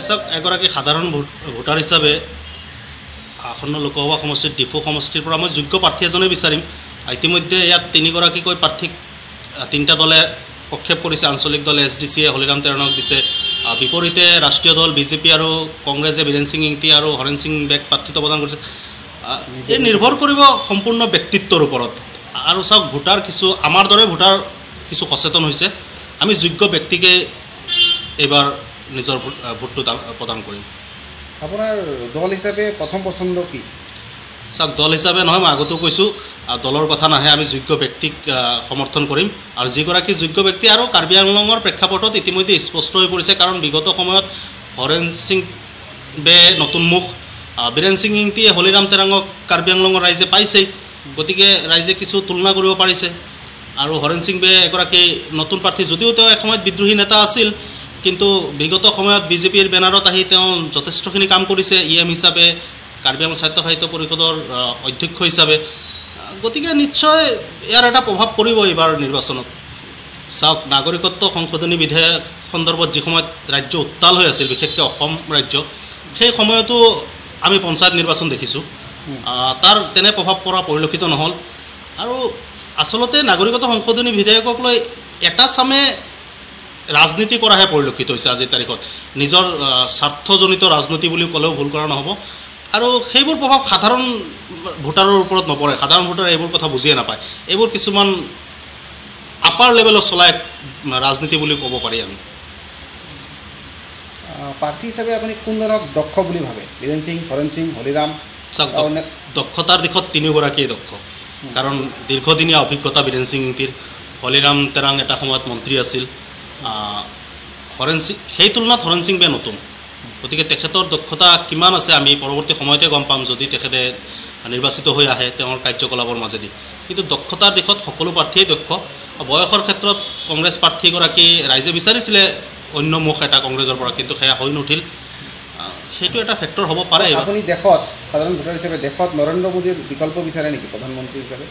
মই চাওক এগৰাকী সাধাৰণ ভোটাৰ হিচাপে আসন্ন লোকসভা সমষ্টিত ডিফু সমষ্টিৰ পৰা মই যোগ্য প্ৰাৰ্থী এজনে বিচাৰিম। ইতিমধ্যে ইয়াত 3গৰাকীকৈ প্ৰাৰ্থীক 3টা দলে প্ৰক্ষেপ কৰিছে। আঞ্চলিক দল SDCয়ে হলিৰাম তেৰণক দিছে, বিপৰীতে ৰাষ্ট্ৰীয় দল BJP আৰু কংগ্ৰেছে বীৰেন সিং ইংতি আৰু হৰেণ সিং বেগ প্ৰাৰ্থিত্ব প্ৰদান কৰিছে। এই নিৰ্ভৰ কৰিব সম্পূৰ্ণ ব্যক্তিত্বৰ ওপৰত। আৰু চাওক ভোটাৰ কিছু আমাৰ দৰে ভোটাৰ কিছু সচেতন হৈছে। আমি যোগ্য ব্যক্তিকে এইবাৰ নিজৰ ভোটটো প্ৰদান কৰিম। আপোনাৰ দল হিচাপে প্ৰথম পচন্দ কি? চাওক দল হিচাপে নহয়, মই আগতেও কৈছোঁ দলৰ কথা নাহে, আমি যোগ্য ব্যক্তিক সমৰ্থন কৰিম। আৰু যিগৰাকী যোগ্য ব্যক্তি আৰু কাৰ্বি আংলঙৰ প্ৰেক্ষাপটত ইতিমধ্যে স্পষ্ট হৈ পৰিছে, কাৰণ বিগত সময়ত হৰেণ সিং বে নতুন মুখ, বীৰেন সিং ইংতিয়ে হলিৰাম তেৰাঙক কাৰ্বি আংলঙৰ ৰাইজে পাইছেই, গতিকে ৰাইজে কিছু তুলনা কৰিব পাৰিছে। আৰু হৰেণ সিং বে এগৰাকী নতুন প্ৰাৰ্থী, যদিও তেওঁ এসময়ত বিদ্ৰোহী নেতা আছিল, কিন্তু বিগত সময়ত BJPৰ বেনাৰত আহি তেওঁ যথেষ্টখিনি কাম কৰিছে EM হিচাপে, কাৰ্বি আংলং সাহিত্য সাহিত্য পৰিষদৰ অধ্যক্ষ হিচাপে। গতিকে নিশ্চয় ইয়াৰ এটা প্ৰভাৱ পৰিব এইবাৰ নিৰ্বাচনত। চাওক নাগৰিকত্ব সংশোধনী বিধেয়ক সন্দৰ্ভত যি সময়ত ৰাজ্য উত্তাল হৈ আছিল, বিশেষকৈ অসম ৰাজ্য, সেই সময়তো আমি পঞ্চায়ত নিৰ্বাচন দেখিছোঁ, তাৰ তেনে প্ৰভাৱ পৰা পৰিলক্ষিত নহ'ল। আৰু আচলতে নাগৰিকত্ব সংশোধনী বিধেয়কক লৈ এটা চামে ৰাজনীতি কৰাহে পৰিলক্ষিত হৈছে আজিৰ তাৰিখত। নিজৰ স্বাৰ্থজনিত ৰাজনীতি বুলি ক'লেও ভুল কৰা নহ'ব। আৰু সেইবোৰ প্ৰভাৱ সাধাৰণ ভোটাৰৰ ওপৰত নপৰে। সাধাৰণ ভোটাৰে এইবোৰ কথা বুজিয়ে নাপায়। এইবোৰ কিছুমান আপাৰ লেভেলত চলাই ৰাজনীতি বুলি ক'ব পাৰি আমি। প্ৰাৰ্থী হিচাপে আপুনি কোনজনক দক্ষ বুলি ভাবে? বীৰেন সিং, হৰেণ সিং, হলিৰাম? চাওক দক্ষতাৰ দিশত 3গৰাকীয়ে দক্ষ, কাৰণ দীৰ্ঘদিনীয়া অভিজ্ঞতা বীৰেন সিং ইংতিৰ। হলিৰাম তেৰাং এটা সময়ত মন্ত্ৰী আছিল, হৰেণ সিং সেই তুলনাত হৰেণ সিং বে নতুন, গতিকে তেখেতৰ দক্ষতা কিমান আছে আমি পৰৱৰ্তী সময়তে গম পাম যদি তেখেতে নিৰ্বাচিত হৈ আহে তেওঁৰ কাৰ্যকলাপৰ মাজেদি। কিন্তু দক্ষতাৰ দিশত সকলো প্ৰাৰ্থীয়েই দক্ষ। বয়সৰ ক্ষেত্ৰত কংগ্ৰেছ প্ৰাৰ্থীগৰাকী ৰাইজে বিচাৰিছিলে অন্য মুখ এটা কংগ্ৰেছৰ পৰা, কিন্তু সেয়া হৈ নুঠিল। সেইটো এটা ফেক্টৰ হ'ব পাৰে। আপুনি দেশত সাধাৰণ ভোটাৰ হিচাপে দেশত নৰেন্দ্ৰ মোদীৰ বিকল্প বিচাৰে নেকি প্ৰধানমন্ত্ৰী হিচাপে?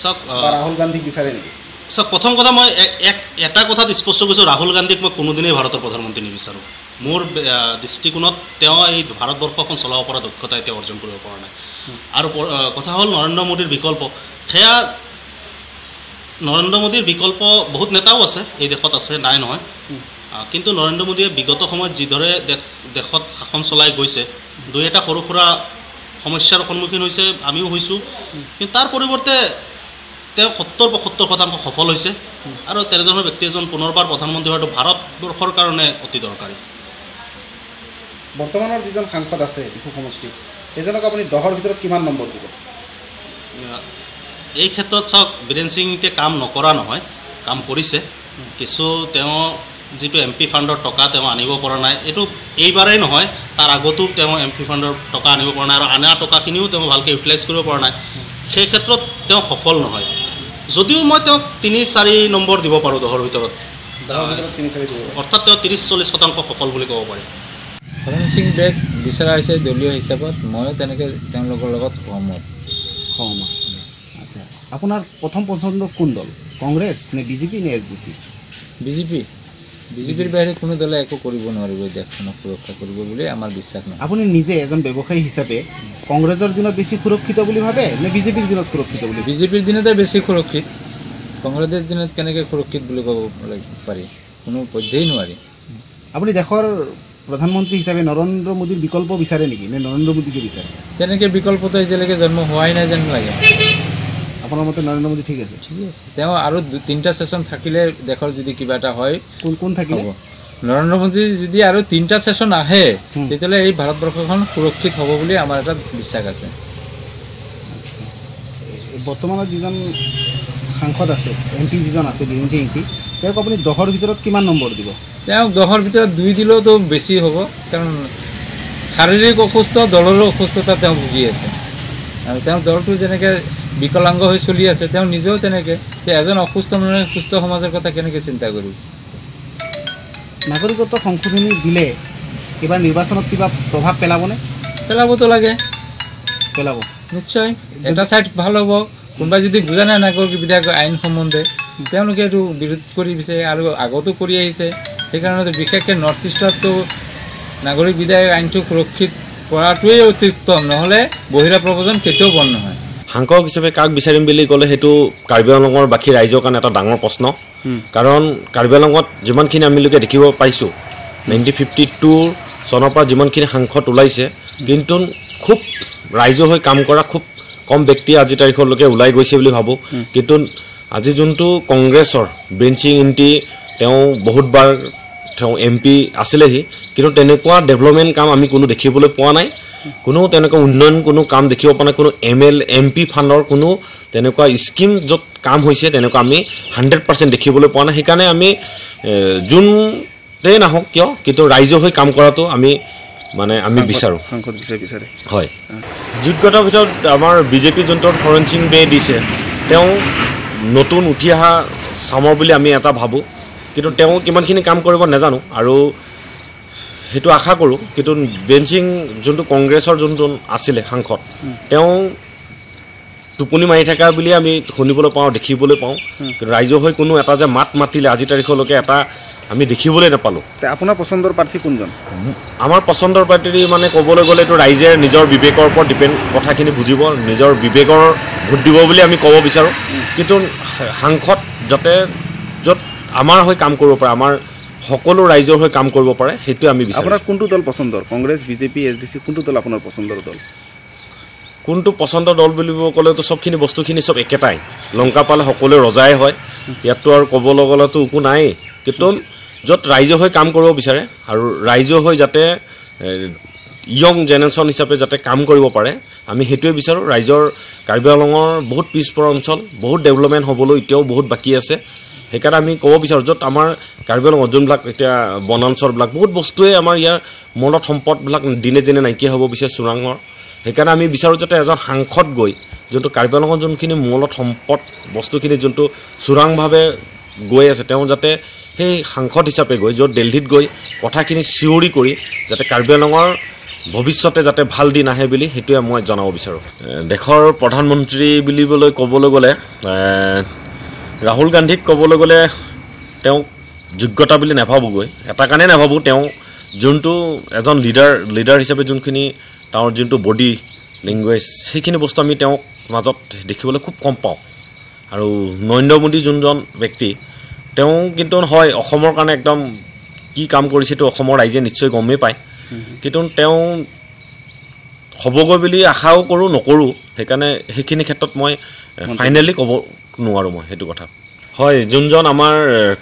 চাওক ৰাহুল গান্ধীক বিচাৰে নেকি? চাওক প্ৰথম কথা মই এটা কথাত স্পষ্ট কৈছোঁ, ৰাহুল গান্ধীক মই কোনোদিনেই ভাৰতৰ প্ৰধানমন্ত্ৰী নিবিচাৰোঁ। মোৰ দৃষ্টিকোণত তেওঁ এই ভাৰতবৰ্ষখন চলাব পৰা দক্ষতা এতিয়া অৰ্জন কৰিব পৰা নাই। আৰু কথা হ'ল নৰেন্দ্ৰ মোদীৰ বিকল্প, সেয়া নৰেন্দ্ৰ মোদীৰ বিকল্প বহুত নেতাও আছে এই দেশত, আছে নাই নহয়, কিন্তু নৰেন্দ্ৰ মোদীয়ে বিগত সময়ত যিদৰে দেশত শাসন চলাই গৈছে, দুই এটা সৰু সুৰা সমস্যাৰ সন্মুখীন হৈছে, আমিও হৈছোঁ, কিন্তু তাৰ পৰিৱৰ্তে তেওঁ 70-75% সফল হৈছে। আৰু তেনেধৰণৰ ব্যক্তি এজন পুনৰবাৰ প্ৰধানমন্ত্ৰী হোৱাটো ভাৰতবৰ্ষৰ কাৰণে অতি দৰকাৰী। বৰ্তমানৰ যিজন সাংসদ আছে ডিফু সমষ্টিত, সেইজনক আপুনি 10ৰ ভিতৰত কিমান নম্বৰ দিব? এই ক্ষেত্ৰত চাওক বীৰেন সিং এতিয়া কাম নকৰা নহয়, কাম কৰিছে কিছু। তেওঁ যিটো MP ফাণ্ডৰ টকা তেওঁ আনিব পৰা নাই, এইটো এইবাৰেই নহয়, তাৰ আগতো তেওঁ MP ফাণ্ডৰ টকা আনিব পৰা নাই, আৰু আনা টকাখিনিও তেওঁ ভালকৈ ইউটিলাইজ কৰিব পৰা নাই। সেই ক্ষেত্ৰত তেওঁ সফল নহয়, যদিও মই তেওঁক 3-4 নম্বৰ দিব পাৰোঁ 10ৰ ভিতৰত, অৰ্থাৎ তেওঁ 30-40% সফল বুলি ক'ব পাৰি। হৰেণ সিং বেগ বিচৰা হৈছে দলীয় হিচাপত, ময়ো তেনেকৈ তেওঁলোকৰ লগত সহমত। আচ্ছা, আপোনাৰ প্ৰথম পচন্দ কোন দল? কংগ্ৰেছ নে BJP নে SDC? BJPৰ বাহিৰে কোনো দলে একো কৰিব নোৱাৰিব দেশখনক সুৰক্ষা কৰিব বুলি আমাৰ বিশ্বাস নহয়। আপুনি নিজে এজন ব্যৱসায়ী হিচাপে কংগ্ৰেছৰ দিনত বেছি সুৰক্ষিত বুলি ভাবে নে BJPৰ দিনত সুৰক্ষিত বুলি? BJPৰ দিনতে বেছি সুৰক্ষিত, কংগ্ৰেছৰ দিনত কেনেকৈ সুৰক্ষিত বুলি ক'ব পাৰি? কোনো পধ্যেই নোৱাৰি। আপুনি দেশৰ প্ৰধানমন্ত্ৰী হিচাপে নৰেন্দ্ৰ মোদীৰ বিকল্প বিচাৰে নেকি, নে নৰেন্দ্ৰ মোদীকে বিচাৰে? তেনেকৈ বিকল্পটো এতিয়ালৈকে জন্ম হোৱাই নাই যেন লাগে। আপোনাৰ মতে নৰেন্দ্ৰ মোদী ঠিক আছে? ঠিক আছে, তেওঁ আৰু 2-3টা ছেশ্যন থাকিলে দেশৰ যদি কিবা এটা হয়, কোন থাকিলে? নৰেন্দ্ৰ মোদী যদি আৰু 3টা ছেশ্যন আহে, তেতিয়াহ'লে এই ভাৰতবৰ্ষখন সুৰক্ষিত হ'ব বুলি আমাৰ এটা বিশ্বাস আছে। বৰ্তমানত যিজন সাংসদ আছে, MP যিজন আছে বীৰেন সিং ইংতি, তেওঁক আপুনি 10ৰ ভিতৰত কিমান নম্বৰ দিব? তেওঁক 10ৰ ভিতৰত 2 দিলেওতো বেছি হ'ব, কাৰণ শাৰীৰিক অসুস্থ, দলৰো অসুস্থতা তেওঁ ভুগি আছে। আৰু তেওঁ দলটো যেনেকৈ বিকলাংগ হৈ চলি আছে, তেওঁ নিজেও তেনেকৈ, এজন অসুস্থ মানুহে সুস্থ সমাজৰ কথা কেনেকৈ চিন্তা কৰিব? নাগৰিকত্ব সংশোধনী দিলে এইবাৰ নিৰ্বাচনত কিবা প্ৰভাৱ পেলাবনে? পেলাবতো লাগে, পেলাব নিশ্চয়। এটা ছাইড ভাল হ'ব, কোনোবাই যদি বুজা নাই নাগৰিক বিধায়ক আইন সম্বন্ধে, তেওঁলোকে এইটো বিৰোধ কৰি বিচাৰে আৰু আগতো কৰি আহিছে। সেইকাৰণে বিশেষকৈ নৰ্থ ইষ্টতো নাগৰিক বিধায়ক আইনটো সুৰক্ষিত কৰাটোৱেই অতি উত্তম, নহ'লে বহিৰা প্ৰব্ৰজন কেতিয়াও বন্ধ নহয়। সাংসদ হিচাপে কাক বিচাৰিম বুলি ক'লে সেইটো কাৰ্বি আংলঙৰ বাকী ৰাইজৰ কাৰণে এটা ডাঙৰ প্ৰশ্ন। কাৰণ কাৰ্বি আংলঙত যিমানখিনি আমিলোকে দেখিব পাইছোঁ 1952 চনৰ পৰা যিমানখিনি সাংসদ ওলাইছে, কিন্তু খুব ৰাইজৰ হৈ কাম কৰা খুব কম ব্যক্তি আজি তাৰিখলৈকে ওলাই গৈছে বুলি ভাবোঁ। কিন্তু আজি যোনটো কংগ্ৰেছৰ বেঞ্চিং এণ্টি তেওঁ বহুতবাৰ তেওঁ MP আছিলেহি, কিন্তু তেনেকুৱা ডেভেলপমেণ্ট কাম আমি কোনো দেখিবলৈ পোৱা নাই। কোনো তেনেকুৱা উন্নয়ন কোনো কাম দেখিব পোৱা নাই। কোনো MP ফাণ্ডৰ কোনো তেনেকুৱা স্কিম য'ত কাম হৈছে তেনেকুৱা আমি 100% দেখিবলৈ পোৱা নাই। সেইকাৰণে আমি যোনতেই নাহক কিয়, কিন্তু ৰাইজৰ হৈ কাম কৰাটো আমি বিচাৰোঁ। সাংসদ বিচাৰে হয়, যোগ্যতাৰ ভিতৰত আমাৰ বিজেপি যোনটো হৰণ সিং বে দিছে, তেওঁ নতুন উঠি অহা চামৰ বুলি আমি এটা ভাবোঁ। কিন্তু তেওঁ কিমানখিনি কাম কৰিব নাজানো আৰু সেইটো আশা কৰোঁ। কিন্তু বেঞ্চিং যোনটো কংগ্ৰেছৰ যোনটো আছিলে সাংসদ, তেওঁ টোপনি মাৰি থকা বুলি আমি শুনিবলৈ পাওঁ, দেখিবলৈ পাওঁ। কিন্তু ৰাইজৰ হৈ কোনো এটা যে মাত মাতিলে আজি তাৰিখলৈকে এটা আমি দেখিবলৈ নাপালোঁ। আপোনাৰ পচন্দৰ প্ৰাৰ্থী কোনজন? আমাৰ পচন্দৰ প্ৰাৰ্থী ক'বলৈ গ'লে এইটো ৰাইজে নিজৰ বিবেকৰ ওপৰত ডিপেণ্ড, কথাখিনি বুজিব, নিজৰ বিবেকৰ ভোট দিব বুলি আমি ক'ব বিচাৰোঁ। কিন্তু সাংসদ যাতে য'ত আমাৰ হৈ কাম কৰিব পাৰে, আমাৰ সকলো ৰাইজৰ হৈ কাম কৰিব পাৰে, সেইটোৱে আমি বিচাৰোঁ। আপোনাৰ কোনটো দল পচন্দৰ? কংগ্ৰেছ, বিজেপি, SDC, কোনটো দল আপোনাৰ পচন্দৰ দল? কোনটো পচন্দৰ দল বুলিব ক'লেতো চবখিনি বস্তুখিনি চব একেটাই। লংকা পালে সকলোৱে ৰজাই হয়, ইয়াততো আৰু ক'বলৈ গ'লেতো একো নাই। কিন্তু য'ত ৰাইজৰ হৈ কাম কৰিব বিচাৰে আৰু ৰাইজৰ হৈ যাতে য়ং জেনেৰেশ্যন হিচাপে যাতে কাম কৰিব পাৰে, আমি সেইটোৱে বিচাৰোঁ। ৰাইজৰ কাৰ্বি আংলঙৰ বহুত পিছপৰা অঞ্চল, বহুত ডেভেলপমেণ্ট হ'বলৈ এতিয়াও বহুত বাকী আছে। সেইকাৰণে আমি ক'ব বিচাৰোঁ, য'ত আমাৰ কাৰ্বি আংলঙৰ যোনবিলাক এতিয়া বনাঞ্চলবিলাক বহুত বস্তুৱে আমাৰ ইয়াৰ মূলত সম্পদবিলাক দিনে দিনে নাইকিয়া হ'ব বিচাৰে চোৰাঙৰ। সেইকাৰণে আমি বিচাৰোঁ যাতে এজন সাংসদ গৈ যোনটো কাৰ্বি আংলঙৰ যোনখিনি মূলত সম্পদ বস্তুখিনি যোনটো চোৰাংভাৱে গৈ আছে, তেওঁ যাতে সেই সাংসদ হিচাপে গৈ য'ত দিল্লীত গৈ কথাখিনি চিঞৰি কৰি যাতে কাৰ্বি আংলঙৰ ভৱিষ্যতে যাতে ভাল দিন আহে বুলি সেইটোৱে মই জনাব বিচাৰোঁ। দেশৰ প্ৰধানমন্ত্ৰী বুলিবলৈ ক'বলৈ গ'লে ৰাহুল গান্ধীক ক'বলৈ গ'লে তেওঁ যোগ্যতা বুলি নাভাবোঁগৈ। এটা কাৰণেই নাভাবোঁ, তেওঁ যোনটো এজন লিডাৰ হিচাপে যোনখিনি তেওঁৰ যোনটো বডি লেংগুৱেজ, সেইখিনি বস্তু আমি তেওঁক মাজত দেখিবলৈ খুব কম পাওঁ। আৰু নৰেন্দ্ৰ মোদী যোনজন ব্যক্তি, তেওঁ কিন্তু হয় অসমৰ কাৰণে একদম কি কাম কৰিছে সেইটো অসমৰ ৰাইজে নিশ্চয় গমেই পায়। কিন্তু তেওঁ হ'বগৈ বুলি আশাও কৰোঁ, নকৰোঁ। সেইকাৰণে সেইখিনি ক্ষেত্ৰত মই ফাইনেলি ক'ব নোৱাৰোঁ মই সেইটো কথা। হয়, যোনজন আমাৰ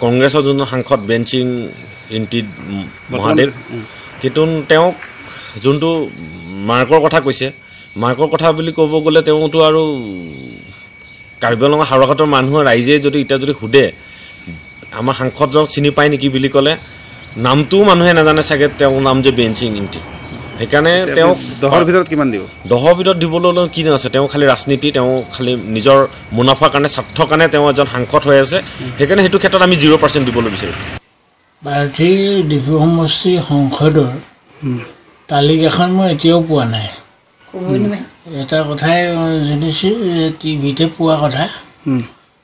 কংগ্ৰেছৰ যোনজন সাংসদ বেঞ্চিং এণ্টি মহাদেৱ, কিন্তু তেওঁক যোনটো মাৰ্কৰ কথা কৈছে, মাৰ্কৰ কথা বুলি ক'ব গ'লে তেওঁতো আৰু কাৰ্বি আংলঙৰ হাৰুৱাঘাটৰ মানুহৰ ৰাইজে যদি এতিয়া যদি সোধে আমাৰ সাংসদজনক চিনি পায় নেকি বুলি ক'লে নামটোও মানুহে নাজানে চাগে, তেওঁৰ নাম যে বেঞ্চিং এণ্টি। সেইকাৰণে তেওঁক 10ৰ ভিতৰত কিমান দিব? 10ৰ ভিতৰত দিবলৈ কি আছে, তেওঁ খালি ৰাজনীতি, তেওঁ খালি নিজৰ মুনাফাৰ কাৰণে স্বাৰ্থৰ কাৰণে তেওঁ এজন সাংসদ হৈ আছে। সেইকাৰণে সেইটো ক্ষেত্ৰত আমি 0% দিবলৈ বিচাৰিম। প্ৰাৰ্থীৰ ডিফু সমষ্টি সংসদৰ তালিকাখন মই এতিয়াও পোৱা নাই। এটা কথাই জুনিছোঁ যে টিভিতে পোৱা কথা,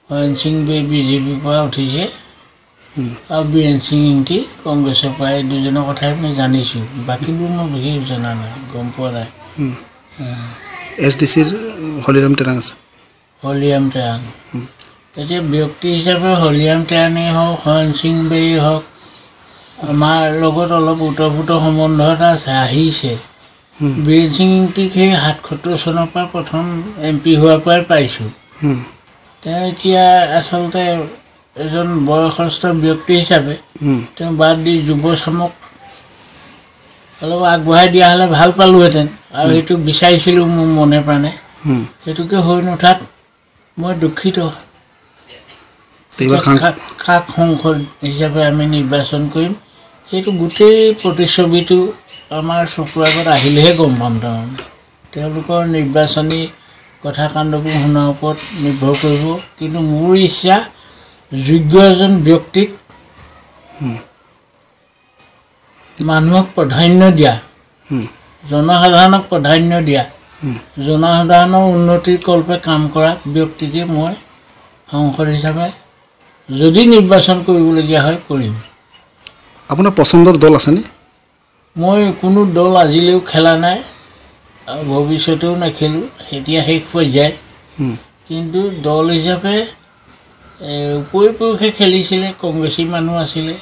হৰণ সিং বে বিজেপিৰ পৰা উঠিছে আৰু বীৰেন সিং এণ্টি কংগ্ৰেছৰ পৰা, এই দুজনৰ কথাই মই জানিছোঁ। বাকীবোৰ মই বিশেষ জনা নাই, গম পোৱা নাই। SDCৰ হলিৰাম টেৰাং আছে। হলিৰাম টেৰাং এতিয়া ব্যক্তি হিচাপে হলিৰাম টেৰাঙেই হওক, হৰণ সিং বেই হওক, আমাৰ লগত অলপ ওতঃপ্ৰোত সম্বন্ধ এটা আছে, আহিছে। বীৰেন সিং এণ্টিক সেই ৭৭ চনৰ পৰা প্ৰথম MP হোৱাৰ পৰাই পাইছোঁ। তেওঁ এতিয়া আচলতে এজন বয়সস্থ ব্যক্তি হিচাপে তেওঁ বাদ দি যুৱ চামক অলপ আগবঢ়াই দিয়া হ'লে ভাল পালোঁহেঁতেন, আৰু সেইটো বিচাৰিছিলোঁ মোৰ মনে প্ৰাণে। সেইটোকে হৈ নুঠাত মই দুখিত। কাক সংসদ হিচাপে আমি নিৰ্বাচন কৰিম, সেইটো গোটেই প্ৰতিচ্ছবিটো আমাৰ চকুৰ আগত আহিলেহে গম পাম। তাৰমানে তেওঁলোকৰ নিৰ্বাচনী কথা কাণ্ডবোৰ শুনাৰ ওপৰত নিৰ্ভৰ কৰিব। কিন্তু মোৰ ইচ্ছা যোগ্য এজন ব্যক্তিক মানুহক প্ৰাধান্য দিয়া, জনসাধাৰণক প্ৰাধান্য দিয়া, জনসাধাৰণৰ উন্নতিৰ কল্পে কাম কৰা ব্যক্তিকে মই সংসদ হিচাপে যদি নিৰ্বাচন কৰিবলগীয়া হয় কৰিম। আপোনাৰ পচন্দৰ দল আছেনে? মই কোনো দল আজিলৈও খেলা নাই আৰু ভৱিষ্যতেও নেখেলোঁ, এতিয়া শেষ পৰ্যায়। কিন্তু দল হিচাপে উপৰিপুৰুষে খেলিছিলে, কংগ্ৰেছী মানুহ আছিলে,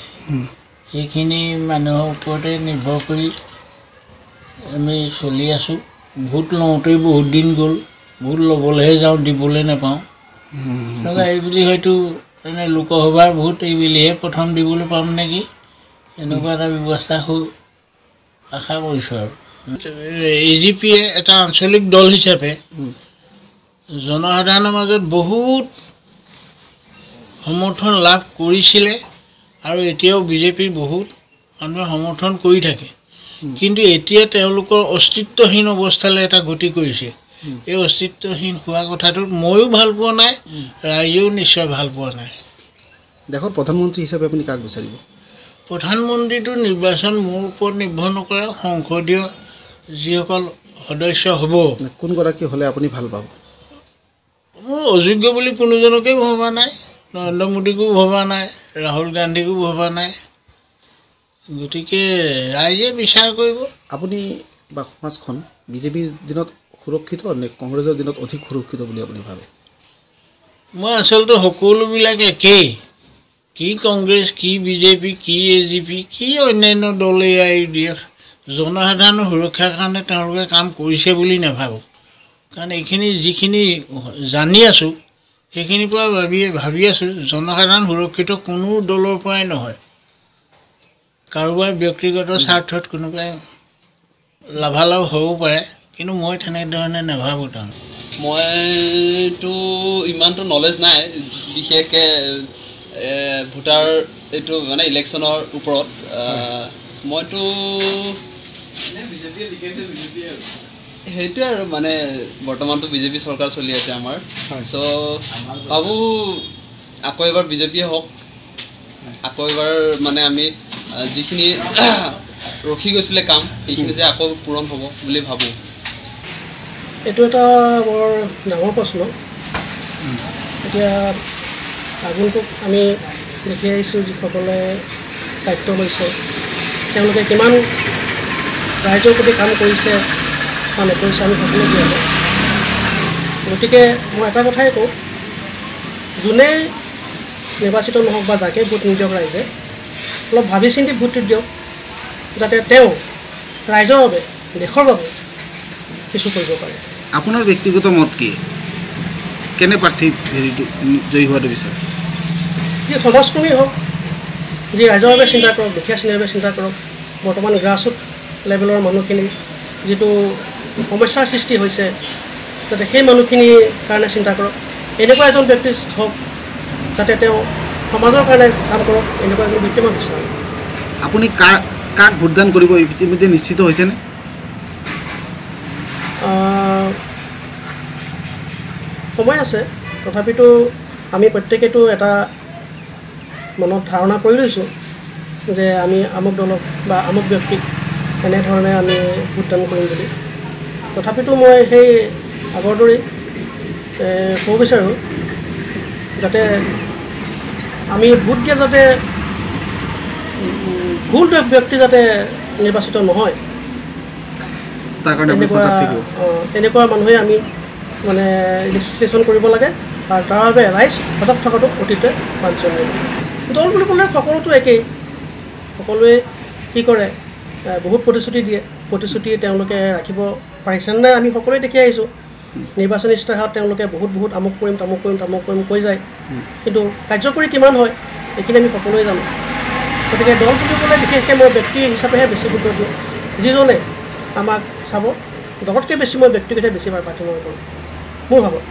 সেইখিনি মানুহৰ ওপৰতে নিৰ্ভৰ কৰি আমি চলি আছোঁ। ভোট লওঁতেই বহুত দিন গ'ল, ভোট ল'বলৈহে যাওঁ, দিবলৈ নাপাওঁ। এনেকুৱা এইবুলি হয়তো এনে লোকসভাৰ ভোট এইবুলিহে প্ৰথম দিবলৈ পাম নেকি, এনেকুৱা এটা ব্যৱস্থা আশা কৰিছোঁ। আৰু AGPয়ে এটা আঞ্চলিক দল হিচাপে জনসাধাৰণৰ মাজত বহুত সমৰ্থন লাভ কৰিছিলে আৰু এতিয়াও বিজেপিৰ বহুত মানুহে সমৰ্থন কৰি থাকে। কিন্তু এতিয়া তেওঁলোকৰ অস্তিত্বহীন অৱস্থালৈ এটা গতি কৰিছে। এই অস্তিত্বহীন হোৱা কথাটোত ময়ো ভাল পোৱা নাই, ৰাইজেও নিশ্চয় ভাল পোৱা নাই। দেশৰ প্ৰধানমন্ত্ৰী হিচাপে আপুনি কাক বিচাৰিব? প্ৰধানমন্ত্ৰীটো নিৰ্বাচন মোৰ ওপৰত নিৰ্ভৰ নকৰে, সংসদীয় যিসকল সদস্য হ'ব। কোনগৰাকী হ'লে আপুনি ভাল পাব? মোৰ অযোগ্য বুলি কোনোজনকেই ভবা নাই, নৰেন্দ্ৰ মোদীকো ভবা নাই, ৰাহুল গান্ধীকো ভবা নাই। গতিকে ৰাইজে বিচাৰ কৰিব। আপুনি বা সমাজখন বিজেপিৰ দিনত সুৰক্ষিত নে কংগ্ৰেছৰ দিনত অধিক সুৰক্ষিত বুলি আপুনি ভাবে? মই আচলতে সকলোবিলাক একেই, কি কংগ্ৰেছ, কি বিজেপি, কি AGP, কি অন্যান্য দল AIUDF, জনসাধাৰণৰ সুৰক্ষাৰ কাৰণে তেওঁলোকে কাম কৰিছে বুলি নাভাবোঁ। কাৰণ এইখিনি যিখিনি জানি আছোঁ সেইখিনিৰ পৰা ভাবি আছোঁ জনসাধাৰণ সুৰক্ষিত কোনো দলৰ পৰাই নহয়। কাৰোবাৰ ব্যক্তিগত স্বাৰ্থত কোনোবাই লাভালাভ হ'ব পাৰে, কিন্তু মই তেনেধৰণে নাভাবোঁ। তাৰমানে মইতো ইমানটো নলেজ নাই বিশেষকৈ ভোটাৰ এইটো মানে ইলেকশ্যনৰ ওপৰত। মইতো সেইটোৱে আৰু মানে বৰ্তমানতো বিজেপি চৰকাৰ চলি আছে আমাৰ, চ' ভাবোঁ আকৌ এবাৰ বিজেপিয়ে হওক, আকৌ এবাৰ মানে আমি যিখিনি ৰখি গৈছিলে কাম সেইখিনি যে আকৌ পূৰণ হ'ব বুলি ভাবোঁ। এইটো এটা বৰ ডাঙৰ প্ৰশ্ন। এতিয়া আগন্তুক আমি দেখি আহিছোঁ যিসকলে দায়িত্ব লৈছে তেওঁলোকে কিমান ৰাইজৰ প্ৰতি কাম কৰিছে বা নকৰিছে আমি সকলো দিয়া হয়। গতিকে মই এটা কথাই কওঁ, যোনেই নিৰ্বাচিত নহওক বা যাকে ভোট নিদিয়ক ৰাইজে অলপ ভাবি চিন্তি ভোটটো দিয়ক, যাতে তেওঁ ৰাইজৰ বাবে, দেশৰ বাবে কিছু কৰিব পাৰে। আপোনাৰ ব্যক্তিগত মত কি? কেনে প্ৰাৰ্থী হেৰিটো জয়ী হোৱাটো বিচাৰে? যি সমাজকৰ্মী হওক, যি ৰাইজৰ বাবে চিন্তা কৰক, দুখীয়া শ্ৰেণীৰ বাবে চিন্তা কৰক, বৰ্তমান গ্ৰাছৰুট লেভেলৰ মানুহখিনি যিটো সমস্যাৰ সৃষ্টি হৈছে যাতে সেই মানুহখিনিৰ কাৰণে চিন্তা কৰক। এনেকুৱা এজন ব্যক্তি হওক যাতে তেওঁ সমাজৰ কাৰণে কাম কৰক, এনেকুৱা এজন ব্যক্তি মই বিচাৰোঁ। আপুনি কাক ভোটদান কৰিব ইতিমধ্যে নিশ্চিত হৈছেনে? সময় আছে, তথাপিতো আমি প্ৰত্যেকেতো এটা মনত ধাৰণা কৰি লৈছোঁ যে আমি আমুক দলক বা আমুক ব্যক্তিক এনেধৰণে আমি ভোটদান কৰিম বুলি। তথাপিতো মই সেই আগৰ দৰেই ক'ব বিচাৰোঁ যাতে আমি ভোট দিয়া যাতে ভুল ব্যক্তি যাতে নিৰ্বাচিত নহয়, এনেকুৱা মানুহে আমি মানে ৰেজিষ্ট্ৰেশ্যন কৰিব লাগে আৰু তাৰ বাবে ৰাইজ সজাগ থকাটো অতিকৈ বাঞ্ছনীয়। দল বুলি ক'লে সকলোতো একেই, সকলোৱে কি কৰে বহুত প্ৰতিশ্ৰুতি দিয়ে, প্ৰতিশ্ৰুতি তেওঁলোকে ৰাখিব পাৰিছেনে নাই আমি সকলোৱে দেখি আহিছোঁ। নিৰ্বাচনী ইস্তাহাৰত তেওঁলোকে বহুত আমুক কৰিম তামুক কৰিম কৈ যায়, কিন্তু কাৰ্যকৰী কিমান হয় এইখিনি আমি সকলোৱে জানো। গতিকে দল বুলি ক'লে বিশেষকৈ মই ব্যক্তি হিচাপেহে বেছি গুৰুত্ব দিওঁ, যিজনে আমাক চাব। দলতকৈ বেছি মই ব্যক্তিগতহে বেছি প্ৰাৰ্থনা কৰোঁ মোৰ ভাৱত।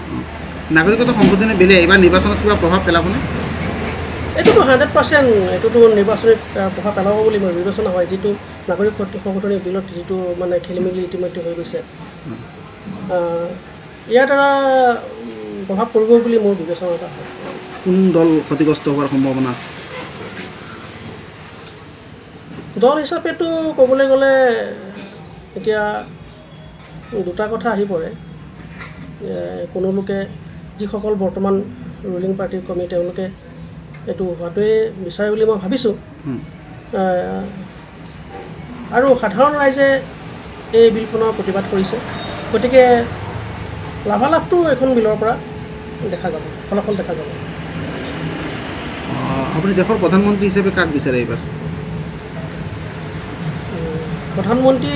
নাগৰিকত্ব সংশোধনী বিলে এইবাৰ নিৰ্বাচনত কিবা প্ৰভাৱ পেলাবনে? এইটোতো 100% এইটোতো নিৰ্বাচনীত প্ৰভাৱ পেলাব বুলি মই বিবেচনা হয়। যিটো নাগৰিক সংশোধনী বিলত যিটো মানে খেলি মেলি ইতিমধ্যে হৈ গৈছে, ইয়াৰ দ্বাৰা প্ৰভাৱ পৰিব বুলি মোৰ বিবেচনা এটা হয়। কোন দল ক্ষতিগ্ৰস্ত হোৱাৰ সম্ভাৱনা আছে? দল হিচাপেতো ক'বলৈ গ'লে এতিয়া দুটা কথা আহি পৰে। কোনো লোকে যিসকল বৰ্তমান ৰুলিং পাৰ্টিৰ কৰ্মী তেওঁলোকে এইটো হোৱাটোৱে বিচাৰে বুলি মই ভাবিছোঁ। আৰু সাধাৰণ ৰাইজে এই বিলখনৰ প্ৰতিবাদ কৰিছে গতিকে লাভালাভটো এখন বিলৰ পৰা দেখা যাব ফলাফল দেখা যাব আপুনি দেশৰ প্ৰধানমন্ত্ৰী হিচাপে কাক বিচাৰে এইবাৰ প্ৰধানমন্ত্ৰী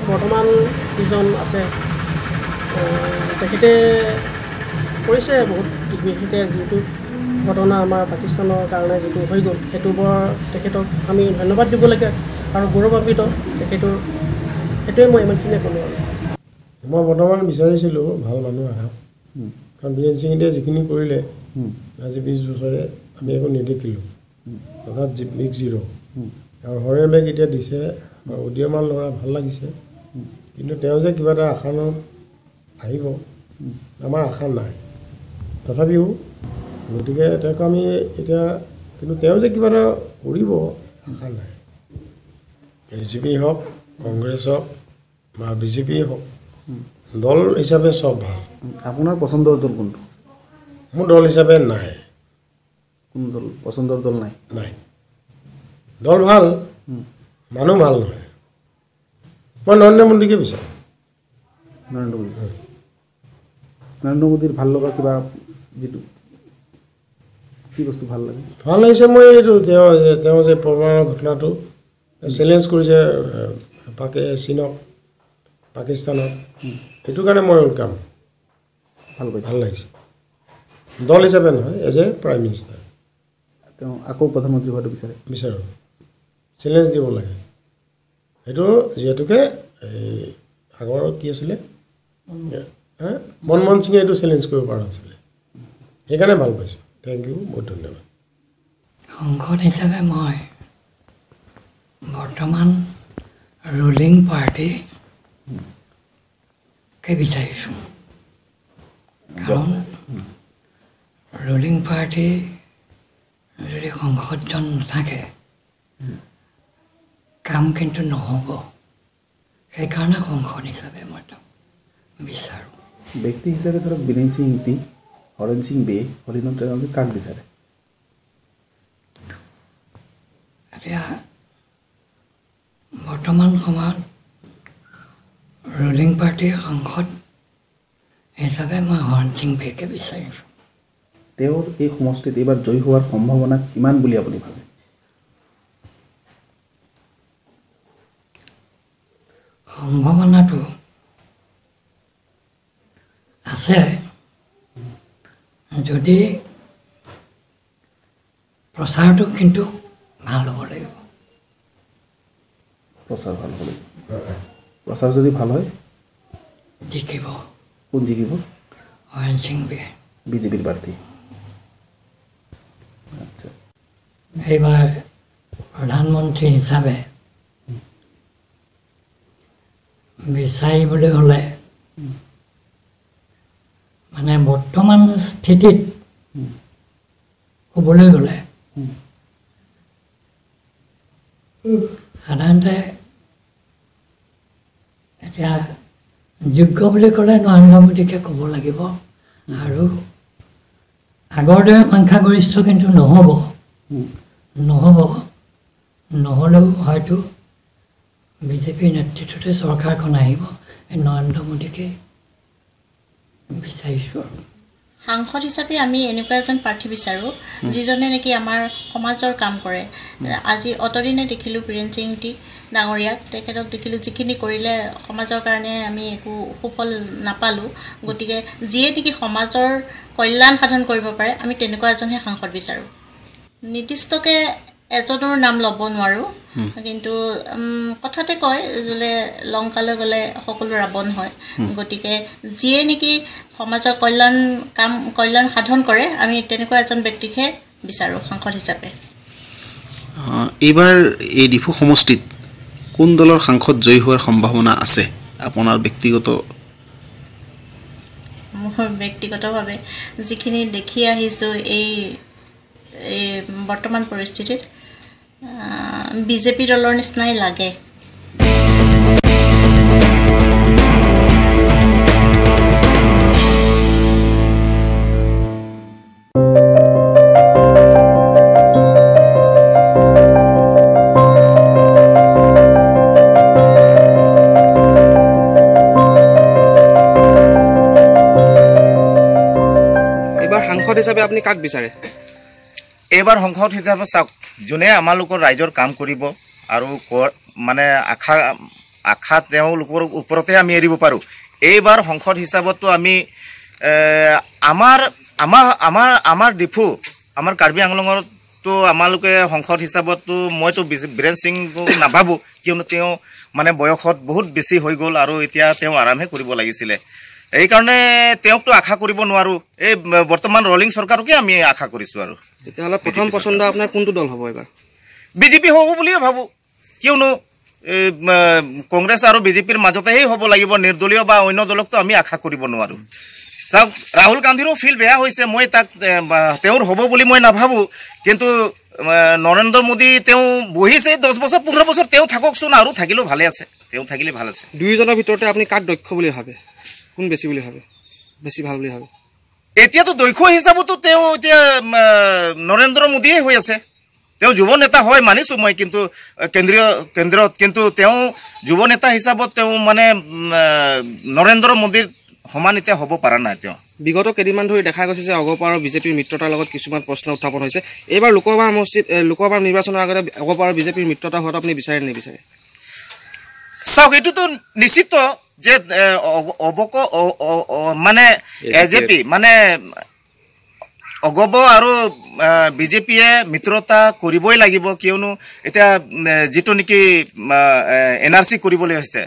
বৰ্তমান যিজন আছে তেখেতে কৰিছে বহুত বিশেষকৈ যিটো ঘটনা আমাৰ পাকিস্তানৰ কাৰণে যিটো হৈ গ'ল সেইটো বৰ তেখেতক আমি ধন্যবাদ দিব লাগে আৰু গৌৰৱান্বিত তেখেতৰ সেইটোৱে মই ইমানখিনিয়ে ক'লোঁ আৰু মই বৰ্তমান বিচাৰিছিলোঁ ভাল মানুহ আহক কাৰণ বীৰেন সিঙে যিখিনি কৰিলে আজি 20 বছৰে আমি একো নেদেখিলোঁ অৰ্থাৎ বিগ জিৰ' আৰু হৰে মেঘ এতিয়া দিছে উদীয়মান ল'ৰা ভাল লাগিছে কিন্তু তেওঁ যে কিবা এটা আশানত আহিব আমাৰ আশা নাই তথাপিও গতিকে তেওঁক আমি এতিয়া কিন্তু তেওঁ যে কিবা এটা কৰিব আশা নাই এজিপি হওক কংগ্ৰেছ হওক বা বিজেপি হওক দল হিচাপে চব ভাল আপোনাৰ পচন্দৰ দল কোনটো মোৰ দল হিচাপে নাই কোনো দল পচন্দৰ দল নাই নাই দল ভাল মানুহ ভাল নহয় মই নৰেন্দ্ৰ মোদীকে বিচাৰোঁ নৰেন্দ্ৰ মোদীৰ ভাল লগা কিবা যিটো কি বস্তু ভাল লাগে ভাল লাগিছে মই এইটো তেওঁ যে প্ৰমাণৰ ঘটনাটো চেলেঞ্জ কৰিছে চীনক পাকিস্তানক সেইটো কাৰণে মই কাম ভাল পাইছে ভাল লাগিছে দল হিচাপে নহয় এজ এ প্ৰাইম মিনিষ্টাৰ তেওঁ আকৌ প্ৰধানমন্ত্ৰী হোৱাটো বিচাৰোঁ চেলেঞ্জ দিব লাগে সেইটো যিহেতুকে এই আগৰ কি আছিলে মনমোহন সিঙে এইটো চেলেঞ্জ কৰিব পৰা নাছিলে সেইকাৰণে ভাল পাইছোঁ থেংক ইউ বহুত ধন্যবাদ সংসদ হিচাপে মই বৰ্তমান ৰুলিং পাৰ্টিকে বিচাৰিছোঁ কাৰণ ৰুলিং পাৰ্টি যদি সংসদজন নাথাকে কাম কিন্তু নহ'ব সেইকাৰণে সংসদ হিচাপে মই তেওঁক বিচাৰোঁ ব্যক্তি হিচাপে ধৰক বীৰেন সিং ইংতি হৰেণ সিং বে হৰিণক তেওঁলোকে কাক বিচাৰে এতিয়া বৰ্তমান সময়ত ৰুলিং পাৰ্টিৰ সংসদ হিচাপে মই হৰণ সিং বেকে বিচাৰিছোঁ তেওঁৰ এই সমষ্টিত এইবাৰ জয়ী হোৱাৰ সম্ভাৱনা কিমান বুলি আপুনি ভাবে সম্ভাৱনাটো আছে যদি প্ৰচাৰটো কিন্তু ভাল হ'ব লাগিব প্ৰচাৰ ভাল হ'ব লাগিব প্ৰচাৰ যদি ভাল হয় জিকিব কোন জিকিব হৰণ সিং বে বিজেপিৰ প্ৰাৰ্থী আচ্ছা এইবাৰ প্ৰধানমন্ত্ৰী হিচাপে বিচাৰিবলৈ হ'লে মানে বৰ্তমান স্থিতিত ক'বলৈ গ'লে সাধাৰণতে এতিয়া যোগ্য বুলি ক'লে নৰেন্দ্ৰ মোদীকে ক'ব লাগিব আৰু আগৰ দৰে সংখ্যাগৰিষ্ঠ কিন্তু নহ'লেও হয়তো বিজেপিৰ নেতৃত্বতে চৰকাৰখন আহিব এই নৰেন্দ্ৰ মোদীকে বিচাৰিছোঁ আৰু সাংসদ হিচাপে আমি এনেকুৱা এজন প্ৰাৰ্থী বিচাৰোঁ যিজনে নেকি আমাৰ সমাজৰ কাম কৰে আজি অতদিনে দেখিলোঁ বীৰেন সিং ডাঙৰীয়াক তেখেতক দেখিলোঁ যিখিনি কৰিলে সমাজৰ কাৰণে আমি একো সুফল নাপালোঁ গতিকে যিয়ে নেকি সমাজৰ কল্যাণ সাধন কৰিব পাৰে আমি তেনেকুৱা এজনহে সাংসদ বিচাৰোঁ নিৰ্দিষ্টকৈ এজনৰ নাম ল'ব নোৱাৰোঁ কিন্তু কথাতে কয় যে লংকালৈ গ'লে সকলো ৰাৱণ হয় গতিকে যিয়ে নেকি সমাজৰ কল্যাণ সাধন কৰে আমি তেনেকুৱা এজন ব্যক্তিকহে বিচাৰোঁ সাংসদ হিচাপে এইবাৰ এই ডিফু সমষ্টিত কোন দলৰ সাংসদ জয়ী হোৱাৰ সম্ভাৱনা আছে আপোনাৰ মোৰ ব্যক্তিগতভাৱে যিখিনি দেখি আহিছোঁ এই বৰ্তমান পৰিস্থিতিত বিজেপি দলৰ নিচিনাই লাগে এইবাৰ সাংসদ হিচাপে আপুনি কাক বিচাৰে? এইবাৰ সংসদ হিচাপে চাওক, যোনে আমালোকৰ ৰাইজৰ কাম কৰিব আৰু মানে আশা তেওঁলোকৰ ওপৰতে আমি এৰিব পাৰোঁ। এইবাৰ সংসদ হিচাপতো আমি আমাৰ ডিফু আমাৰ কাৰ্বি আংলঙতো আমালোকে সংসদ হিচাপতো মইতো বীৰেন সিং নাভাবোঁ, কিয়নো তেওঁ মানে বয়সত বহুত বেছি হৈ গ'ল আৰু এতিয়া তেওঁ আৰামহে কৰিব লাগিছিলে। এইকাৰণে তেওঁকতো আশা কৰিব নোৱাৰোঁ। এই বৰ্তমান ৰলিং চৰকাৰকে আমি আশা কৰিছোঁ। আৰু তেতিয়াহ'লে প্ৰথম পচন্দ আপোনাৰ কোনটো দল হ'ব এইবাৰ? বিজেপি হ'ব বুলিয়ে ভাবোঁ, কিয়নো কংগ্ৰেছ আৰু বিজেপিৰ মাজতেহে হ'ব লাগিব, নিৰ্দলীয় বা অন্য দলকতো আমি আশা কৰিব নোৱাৰোঁ। চাওক, ৰাহুল গান্ধীৰো ফিল বেয়া হৈছে, মই তাক তেওঁৰ হ'ব বুলি মই নাভাবোঁ, কিন্তু নৰেন্দ্ৰ মোদী তেওঁ বহিছে 10 বছৰ 15 বছৰ, তেওঁ থাককচোন, আৰু থাকিলেও ভালে আছে, তেওঁ থাকিলে ভাল আছে। দুয়োজনৰ ভিতৰতে আপুনি কাক দক্ষ বুলি ভাবে? কোন বেছি বুলি ভাবে, বেছি ভাল বুলি ভাবে? এতিয়াতো দক্ষ হিচাপতো তেওঁ এতিয়া নৰেন্দ্ৰ মোদীয়ে হৈ আছে। তেওঁ যুৱ নেতা হয় মানিছোঁ মই, কিন্তু কেন্দ্ৰত কিন্তু তেওঁ যুৱ নেতা হিচাপত তেওঁ মানে নৰেন্দ্ৰ মোদীৰ সমান এতিয়া হ'ব পৰা নাই। তেওঁ বিগত কেইদিনমান ধৰি দেখা গৈছে যে অগপা আৰু বিজেপিৰ মিত্ৰতাৰ লগত কিছুমান প্ৰশ্ন উত্থাপন হৈছে। এইবাৰ লোকসভা নিৰ্বাচনৰ আগতে অগপা আৰু বিজেপিৰ মিত্ৰতা হোৱাটো আপুনি বিচাৰে নিবিচাৰে? চাওক, এইটোতো নিশ্চিত যে মানে এজেপি মানে অগপ আৰু বিজেপিয়ে মিত্ৰতা কৰিবই লাগিব, কিয়নো এতিয়া যিটো নেকি NRC কৰিবলৈ হৈছে